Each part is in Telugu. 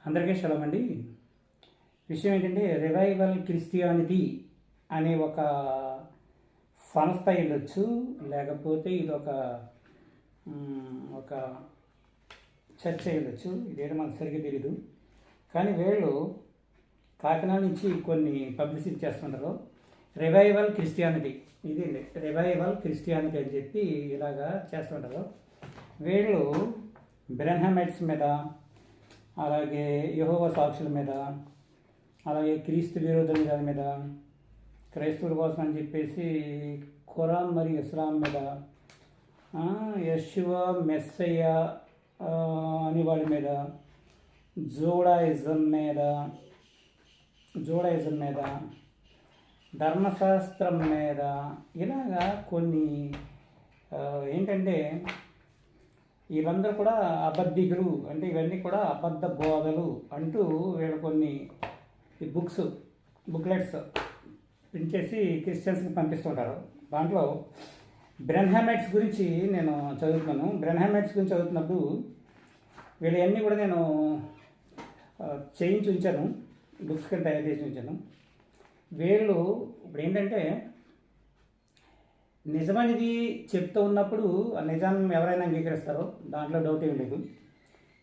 అందరికీ శలం అండి. విషయం ఏంటంటే రివైవల్ క్రిస్టియానిటీ అనే ఒక సంస్థ వెళ్ళొచ్చు, లేకపోతే ఇది ఒక చర్చ వెళ్ళొచ్చు. ఇదేదో మనకు సరిగ్గా తెలీదు. కానీ వీళ్ళు కాకినాడ నుంచి కొన్ని పబ్లిసిటీ చేస్తుంటారు. రివైవల్ క్రిస్టియానిటీ, ఇది రివైవల్ క్రిస్టియానిటీ అని చెప్పి ఇలాగా చేస్తుంటారు. వీళ్ళు బ్రెన్హమైట్స్ మీద, అలాగే యెహోవా సాక్షుల మీద, అలాగే క్రీస్తు విరోధుల మీద, క్రైస్తవుల కోసం అని చెప్పేసి ఖురాన్ మరియు ఇస్లాం మీద, యెషువా మెస్సయ్య అని వాళ్ళ మీద, జూడాయిజం మీద, ధర్మశాస్త్రం మీద, ఇలాగా కొన్ని ఏంటంటే వీళ్ళందరూ కూడా అబద్ధికులు, అంటే ఇవన్నీ కూడా అబద్ధ బోధలు అంటూ వీళ్ళు కొన్ని బుక్లెట్స్ ప్రింట్ చేసి క్రిస్టియన్స్కి పంపిస్తుంటారు. దాంట్లో బ్రెన్హమైట్స్ గురించి నేను చదువుతున్నాను. బ్రెన్హమైట్స్ గురించి చదువుతున్నప్పుడు వీళ్ళన్నీ కూడా నేను చేయించి ఉంచాను, బుక్స్ కింద తయారు చేసి ఉంచాను. వీళ్ళు ఇప్పుడు ఏంటంటే నిజమనేది చెప్తూ ఉన్నప్పుడు ఆ నిజాన్ని ఎవరైనా అంగీకరిస్తారో దాంట్లో డౌట్ ఏం లేదు.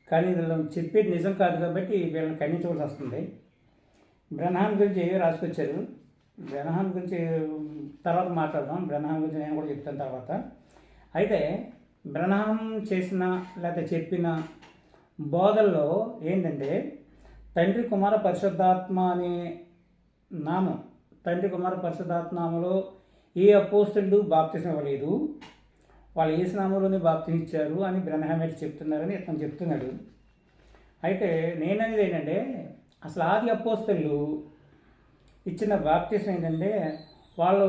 కానీ వీళ్ళు చెప్పేది నిజం కాదు కాబట్టి వీళ్ళని ఖండించవలసి వస్తుంది. బ్రెన్హామ్ గురించి ఏవో రాసుకొచ్చారు. బ్రెన్హామ్ గురించి తర్వాత మాట్లాడదాం. బ్రెన్హామ్ గురించి నేను కూడా చెప్తాను తర్వాత. అయితే బ్రెన్హామ్ చేసిన లేకపోతే చెప్పిన బోధల్లో ఏంటంటే తండ్రి కుమార పరిశుద్ధాత్మ అనే నామం, తండ్రి కుమార పరిశుద్ధాత్మలో ఏ అపోస్తలుడు బాప్తిసం ఇవ్వలేదు, వాళ్ళు యేసు నామంలోనే బాప్తిసం ఇచ్చారు అని బ్రెన్హమైట్స్ చెప్తున్నారని ఇతను చెప్తున్నాడు. అయితే నేననేది ఏంటంటే అసలు ఆది అపోస్తలు ఇచ్చిన బాప్తిసం ఏంటంటే వాళ్ళు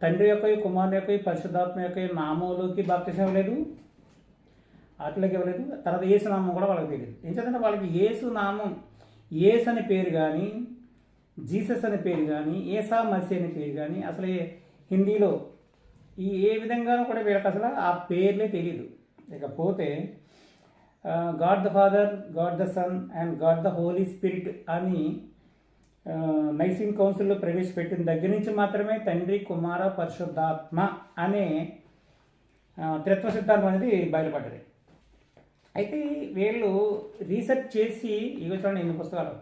తండ్రి యొక్క కుమారుని యొక్క పరిశుద్ధాత్మ యొక్క నామంలోకి బాప్తిసం ఇవ్వలేదు, వాటిలోకి ఇవ్వలేదు. తర్వాత యేసు నామం కూడా వాళ్ళకి తెలియదు. ఏంటంటే వాళ్ళకి యేసు నామం, యేసు అనే పేరు కానీ, జీసస్ అనే పేరు కానీ, ఏసా మసీ అనే పేరు కానీ అసలు హిందీలో ఏ విధంగానూ కూడా వీళ్ళకి అసలు ఆ పేర్లే తెలియదు. ఇకపోతే God the Father, God the Son and God the Holy Spirit అని నైసిన్ కౌన్సిల్లో ప్రవేశపెట్టిన దగ్గర నుంచి మాత్రమే తండ్రి కుమార పరిశుద్ధాత్మ అనే త్రిత్వ సిద్ధాంతం అనేది బయలుపడ్డది. అయితే వీళ్ళు రీసెర్చ్ చేసి, ఇగో చూడండి ఎన్ని పుస్తకాలు,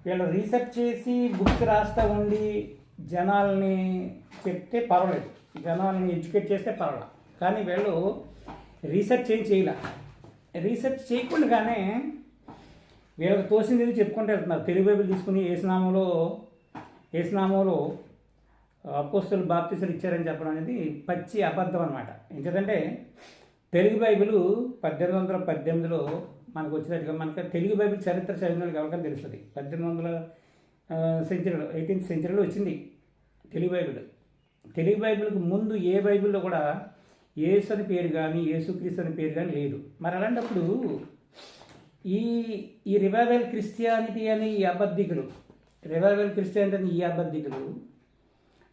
వీళ్ళు రీసెర్చ్ చేసి బుక్స్ రాస్తూ ఉండి జనాల్ని చెప్తే పర్వాలేదు, జనాల్ని ఎడ్యుకేట్ చేస్తే పర్వాలేదు. కానీ వీళ్ళు రీసెర్చ్ ఏం చేయలే. రీసెర్చ్ చేయకుండానే వీళ్ళకి తోసింది చెప్పుకుంటూ వెళ్తున్నారు. తెలుగు బైబిల్ తీసుకుని ఏసునామంలో అపోస్తలులు బాప్తిసాలు ఇచ్చారని చెప్పడం అనేది పచ్చి అబద్ధం అనమాట. ఎందుకంటే తెలుగు బైబిల్ 1818లో మనకు వచ్చినట్టుగా, మనకు తెలుగు బైబిల్ చరిత్ర చదివిన వాళ్ళకి ఎవరికైనా తెలుస్తుంది. 1800 సెంచరీలో, 18th సెంచరీలో వచ్చింది తెలుగు బైబిల్. తెలుగు బైబిల్కి ముందు ఏ బైబిల్లో కూడా యేసు అని పేరు కానీ, యేసుక్రీస్తు అని పేరు కానీ లేదు. మరి అలాంటప్పుడు ఈ రివైవల్ క్రిస్టియానిటీ అని ఈ అబద్ధికులు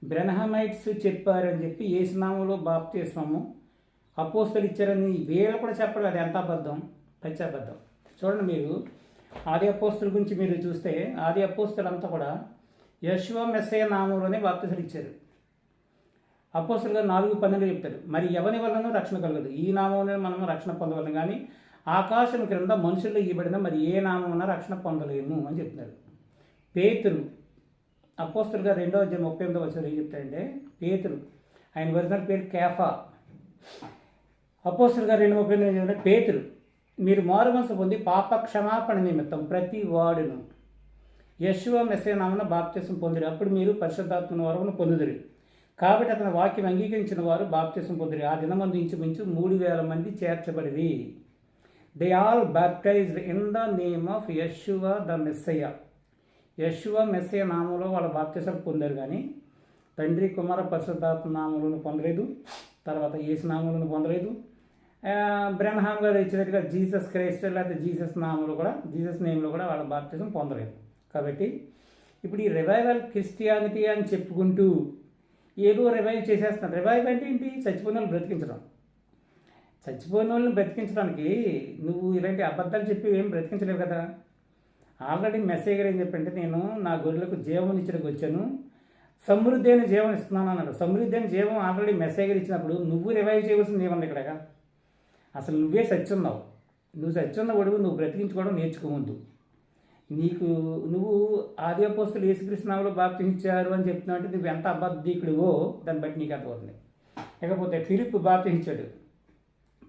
బ్రెన్హమైట్స్ చెప్పారని చెప్పి యేసునామంలో బాప్తిస్మము అపోస్తలు ఇచ్చారని వీళ్ళు కూడా చెప్పడం, అది ఎంత అబద్ధం, పచ్చి అబద్ధం. చూడండి, మీరు ఆది అపోస్తల గురించి మీరు చూస్తే ఆది అపోస్తలంతా కూడా యెషువా మెస్సయ్య నామంలోనే బాప్తిసాలు ఇచ్చారు. అపోస్తలుగా 4:12 చెప్తారు, మరి ఎవరి వలన రక్షణ కలగదు, ఈ నామంలో మనం రక్షణ పొందవలను, కానీ ఆకాశం క్రింద మనుషుల్లో ఇవ్వబడిన మరి ఏ నామం రక్షణ పొందలేము అని చెప్తున్నారు. పేతురు అపోస్తలుగా 2:38 ఏం చెప్తారంటే, పేతురు ఆయన ఒరిజినల్ పేరు కేఫా. అపోస్తలుగా 2:38 పేతురు, మీరు మారుమనసు పొంది పాప క్షమాపణ నిమిత్తం ప్రతి వాడును యెషువా మెస్సయ్య నామమున బాప్తిసం పొందిరి, అప్పుడు మీరు పరిశుద్ధాత్మ వరమును పొందుదురు. కాబట్టి అతని వాక్యం అంగీకరించిన వారు బాప్తిసం పొందిరి. ఆ దినమందు ఇంచుమించు 3000 మంది చేర్చబడిరి. They all baptized in the name of Yeshua the messiah. Yeshua మెస్సయ్య నామంలో వాళ్ళ బాప్తిసం పొందారు, కానీ తండ్రి కుమార పరిశుద్ధాత్మ నామంలో పొందలేదు, తర్వాత యేసు నామంలో పొందలేదు. బ్రెన్హామ్ గారు ఇచ్చినట్టుగా జీసస్ క్రైస్ట్ లేకపోతే జీసస్ నేమ్లో కూడా వాళ్ళ బాప్తిజం పొందలేదు. కాబట్టి ఇప్పుడు ఈ రివైవల్ క్రిస్టియానిటీ అని చెప్పుకుంటూ ఏదో రివైవ్ చేసేస్తున్నారు. రివైవ్ అంటే ఏంటి? చచ్చిపోయిన వాళ్ళు బ్రతికించడం. చచ్చిపోయిన వాళ్ళని బ్రతికించడానికి నువ్వు ఇలాంటి అబద్ధాలు చెప్పి ఏం బ్రతికించలేవు కదా. ఆల్రెడీ మెస్సయ్య గారు ఏం చెప్పంటే, నేను నా గొర్రెలకు జీవం ఇచ్చడానికి వచ్చాను, సమృద్ధి అయిన జీవం ఇస్తున్నాను అన్నాడు. సమృద్ధి అయిన జీవం ఆల్రెడీ మెస్సయ్య గారు ఇచ్చినప్పుడు నువ్వు రివైవ్ చేయవలసింది ఏమన్నా ఇక్కడ? అసలు నువ్వే సత్యున్నావు. నువ్వు సత్యున్న గొడుగు నువ్వు బ్రతికించుకోవడం నేర్చుకోవద్దు. నువ్వు ఆది అపోస్తలులు యేసుక్రీస్తు నామములో బాప్తిసించారు అని చెప్తున్నావు అంటే నువ్వు ఎంత అబద్ధికుడివో దాన్ని బట్టి నీకు అర్థమవుతుంది. లేకపోతే ఫిలిప్పు బాప్తిసించాడు.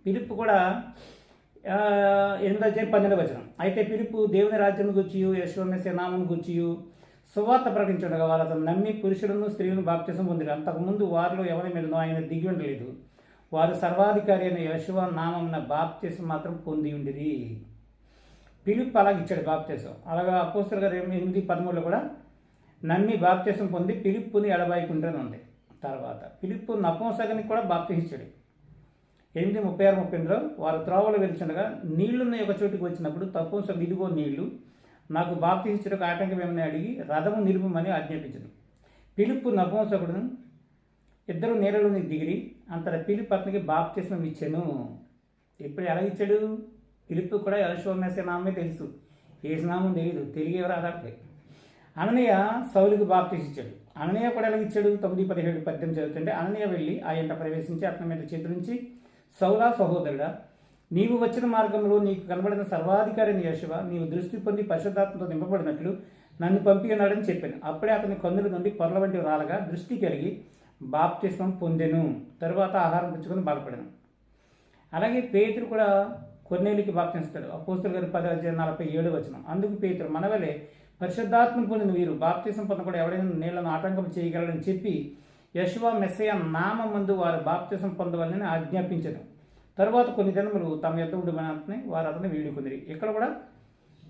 ఫిలిప్పు కూడా 8:12 అయితే ఫిలిప్పు దేవుని రాజ్యం గుర్చియు యేసు మెస్సీయ నామం గుర్చియు సువార్త ప్రకటించుండగా వారు అతను నమ్మి పురుషులను స్త్రీలను బాప్తిసం పొందిరు. అంతకుముందు వారిలో ఎవరి మీదనో ఆయన దిగి ఉండలేదు. వారు సర్వాధికారి అయిన యేషువ నామమున బాప్తిసం మాత్రం పొంది ఉండిరి. ఫిలిప్ అలాగే ఇచ్చాడు బాప్తిసం. అలాగా అపోస్తలుల గారు 8:13 కూడా నమ్మి బాప్తిసం పొంది ఫిలిప్పుని ఎడబాయికుంటూనే ఉంది. తర్వాత ఫిలిప్పు నపుంసకుని కూడా బాప్తిసించాడు. 8:36-38 వారు త్రోవలు వెళ్తుండగా నీళ్లున్న ఒక చోటుకు వచ్చినప్పుడు నపుంసకుడు ఇదిగో నీళ్లు, నాకు బాప్తిసించుటకు ఆటంకం ఏమని అడిగి రథము నిలుపమని ఆజ్ఞాపించను. ఫిలిప్పు నపుంసకుడును ఇద్దరు నీళ్ళలోకి దిగిరి. అంతటా ఫిలిప్ అతనికి బాప్తిస్మం ఇచ్చాను. ఎప్పుడు ఎలా ఇచ్చాడు? ఫిలిప్పు కూడా యేషువ మెస్సీయ నామమే తెలుసు, యేసు నామం తెలియదు, తెలియవరు ఆధారపై. అననీయ సౌలుకు బాప్తిసం ఇచ్చాడు. అననీయ కూడా ఎలా ఇచ్చాడు? 9:17-18 చదువుతుంటే అననీయ వెళ్ళి ఆయన ప్రవేశించి అతని మీద చేతులుంచి, సౌలా సహోదరుడా, నీవు వచ్చిన మార్గంలో నీకు కనబడిన సర్వాధికారిని యేషువ నీవు దృష్టి పొంది పరిశుద్ధాత్మతో నింపబడినట్లు నన్ను పంపి ఉన్నాడని చెప్పాను. అప్పుడే అతని కన్నుల నుండి పొరల వంటివి రాలగా దృష్టి కలిగి బాప్తిస్మం పొందెను. తరువాత ఆహారం పుచ్చుకొని బాధపడాను. అలాగే పేతురు కూడా కొర్నేలికి బాప్తిస్తాడు. అపోస్తలుల గారు 10:47 అందుకు పేతురు, మనవలే పరిశుద్ధాత్మను పొందిన వీరు బాప్తిసం పొందకుండా ఎవడైనా నీళ్లను ఆటంకం చేయగలరని చెప్పి యేషువ మెస్సీయ నామమందు వారు బాప్తిసం పొందవాలని ఆజ్ఞాపించను. తరువాత కొన్ని దినములు తమ యొద్ద ఉండిన వారు అతన్ని వీడుకుందిరి. ఇక్కడ కూడా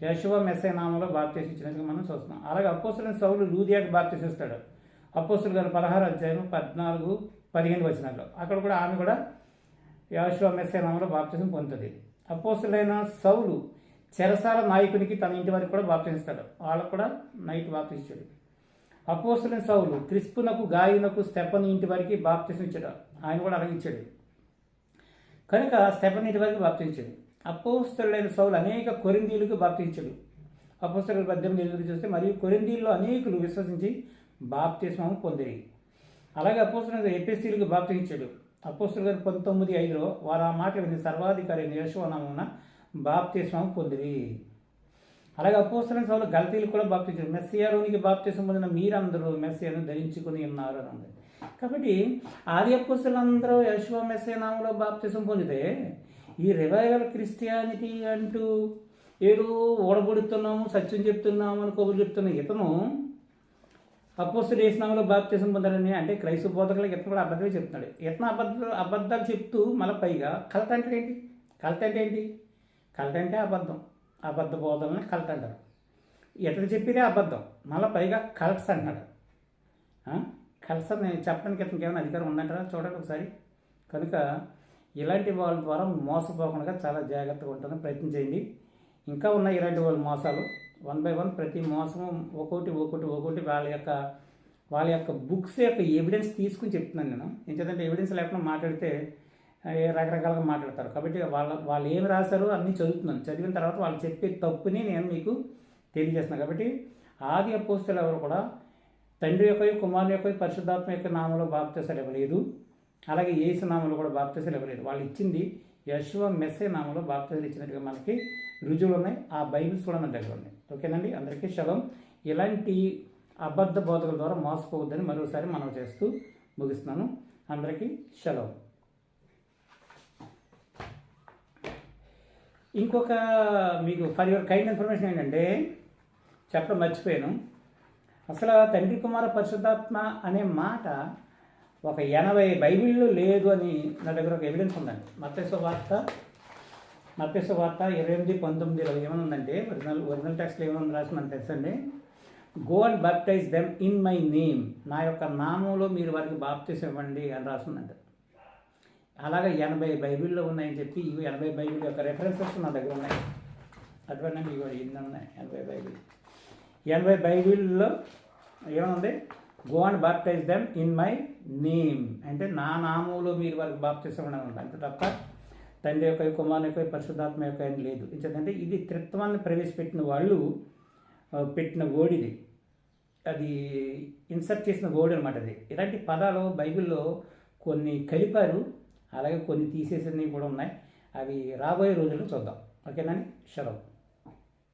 యేషువ మెస్సీయ నామంలో బాప్తిసం ఇచ్చినట్టుగా మనం చూస్తున్నాం. అలాగే అపోస్తలుడైన సౌలు లూదియాకి బాప్తిసిస్తాడు. అపోస్తలుల గారు 16:14-15 అక్కడ కూడా ఆమె కూడా యేషువ మెస్సీయ నామంలో బాప్తిసం పొందుతుంది. అపోస్తలుడైన సౌలు చెరసాల నాయకునికి తన ఇంటి వారికి కూడా బాప్తిస్తాడు. వాళ్ళకు కూడా నైట్ బాప్తిస్తాడు. అపోస్తలుడైన సౌలు క్రిస్పునకు గాయునకు స్టెఫను ఇంటి వారికి బాప్తిసం ఇచ్చాడు. ఆయన కూడా అలాగే ఇచ్చాడు కనుక స్టెఫన్ ఇంటి వారికి బాప్తించాడు. అపోస్తలుడైన సౌలు అనేక కొరింథీయులకు బాప్తించాడు. అపోస్తలుల 18 చూస్తే మరియు కొరింథీయుల్లో అనేకులు విశ్వసించి బాప్తిస్మం పొందిరి. అలాగే అపోస్తలుడైన ఎఫెసీయులకు బాప్తించాడు. అపోస్తలుల గారు 19:5 వారు ఆ మాటలు విని సర్వాధికారి అయిన యేషువ నామమున బాప్తిస్మం పొందిరి. అలాగే అపోస్తలుడైన సౌలు గలతీయులకు కూడా బాప్తించాడు. మెస్సీయాలోనికి బాప్తిసం పొందిన మీరందరూ మెస్సీయాను ధరించుకుని ఉన్నారు అని ఉంది. కాబట్టి ఆది అపోస్తలులందరూ యేషువ మెస్సీయ నామంలో బాప్తిసం పొందితే ఈ రివైవల్ క్రిస్టియానిటీ అంటూ ఏదో ఓడబడుతున్నాము, సత్యం చెప్తున్నాము అని కబుర్లు చెప్తున్న ఇతను అపోస్తలుడు యేసు నామంలో బాప్తిసం పొందాలని అంటే క్రైస్తవ బోధకులకు ఇతను కూడా అబద్ధమే చెప్తున్నాడు. ఇతను అబద్ధాలు చెప్తూ మళ్ళీ పైగా కల్ట్ అంటే ఏంటి? కల్ట్ అంటే ఏంటి? కల్ట్ అంటే అబద్ధ బోధనని కల్ట్ అంటారు. ఇతను చెప్పితే అబద్ధం, మళ్ళీ పైగా కల్ట్స్ అంటాడు. కల్ట్స్ అని చెప్పడానికి ఇతనికి ఏమైనా అధికారం ఉందంటారా? చూడండి ఒకసారి. కనుక ఇలాంటి వాళ్ళ ద్వారా మోసపోకుండా చాలా జాగ్రత్తగా ఉంటుందని ప్రయత్నం చేయండి. ఇంకా ఉన్నాయి ఇలాంటి వాళ్ళ మోసాలు. 1 by 1 ప్రతి మోసము ఒక్కొక్కటి వాళ్ళ యొక్క బుక్స్ యొక్క ఎవిడెన్స్ తీసుకుని చెప్తున్నాను నేను. ఎందుకంటే ఎవిడెన్స్ లేకుండా మాట్లాడితే రకరకాలుగా మాట్లాడతారు. కాబట్టి వాళ్ళు ఏమి రాశారో అన్నీ చదువుతున్నాను. చదివిన తర్వాత వాళ్ళు చెప్పే తప్పుని నేను మీకు తెలియజేస్తున్నాను. కాబట్టి ఆది అపోస్తలులు ఎవరు కూడా తండ్రి యొక్క కుమారుని యొక్క పరిశుద్ధాత్మ యొక్క నామంలో బాప్తిసాలు ఇవ్వలేదు. అలాగే యేసు నామంలో కూడా బాప్తిసాలు ఇవ్వలేదు. వాళ్ళు ఇచ్చింది యేషువ మెస్సీయ నామంలో బాప్తిసాలు ఇచ్చినట్టుగా మనకి రుజువులు ఉన్నాయి. ఆ బైబిల్స్ కూడా మన దగ్గర ఉన్నాయి. ఓకేనండి, అందరికీ శలం. ఇలాంటి అబద్ధ బోధకుల ద్వారా మోసపోవద్దని మరోసారి మనం చేస్తూ ముగిస్తున్నాను. అందరికీ శలం. ఇంకొక మీకు ఫర్ యువర్ కైండ్ ఇన్ఫర్మేషన్ ఏంటంటే చెప్పడం మర్చిపోయాను. అసలు తండ్రి కుమార పరిశుద్ధాత్మ అనే మాట ఒక 80 బైబిల్లో లేదు అని నా దగ్గర ఒక ఎవిడెన్స్ ఉందండి. మత్తయి వార్త 28:19 ఏమైనా ఉందంటే ఒరిజినల్ టెక్స్ట్లో ఏమైనా రాసిందని తెలుసండి. Go and baptise them in my name, నా యొక్క నామంలో మీరు వారికి బాప్తిసం ఇవ్వండి అని రాస్తుందంట. అలాగే 80 బైబిల్లో ఉన్నాయని చెప్పి ఇవి 80 బైబిల్ యొక్క రెఫరెన్సెస్ నా దగ్గర ఉన్నాయి. అటువంటి ఇవి ఎన్ని ఉన్నాయి? 80 బైబిల్లో ఏముంది? Go and baptise them in my name అంటే నా నామంలో మీరు వారికి బాప్తిసం ఇవ్వండి అంతే తప్ప తండ్రి యొక్క కుమారుని యొక్క పరిశుద్ధాత్మ యొక్క అని లేదు. ఎందుకంటే ఇది త్రిత్వాన్ని ప్రవేశపెట్టిన వాళ్ళు పెట్టిన ఓడిది, అది ఇన్సర్ట్ చేసిన వర్డ్ అనమాట. అది ఇలాంటి పదాలు బైబిల్లో కొన్ని కలిపారు, అలాగే కొన్ని తీసేసినవి కూడా ఉన్నాయి. అవి రాబోయే రోజుల్లో చూద్దాం. ఓకేనా? సెలవు.